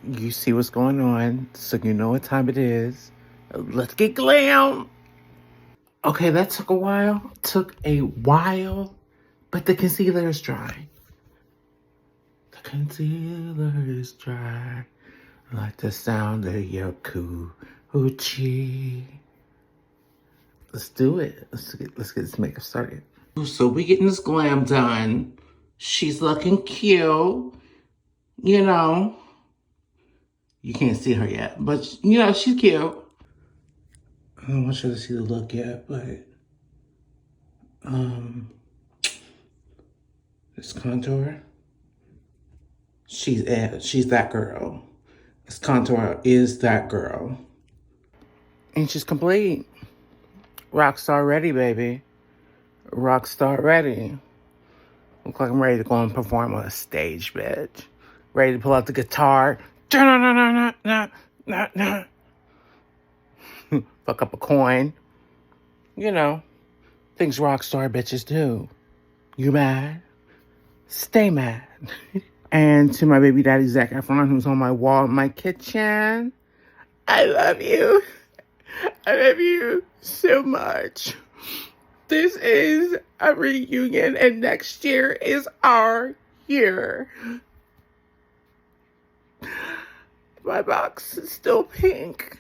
You see what's going on, so you know what time it is. Let's get glam. Okay, that took a while. But the concealer is dry. The concealer is dry, like the sound of your coochie. Let's do it. Let's get this makeup started. So we getting this glam done. She's looking cute. You know, you can't see her yet, but she's cute. I don't want you to see the look yet, but this contour. She's that girl. This contour is that girl. And she's complete. Rockstar ready, baby. Rockstar ready. Look like I'm ready to go and perform on a stage, bitch. Ready to pull out the guitar. Fuck up a coin. You know, things rockstar bitches do. You mad? Stay mad. And to my baby daddy, Zac Efron, who's on my wall in my kitchen. I love you. I love you so much. This is a reunion, and next year is our year. My box is still pink.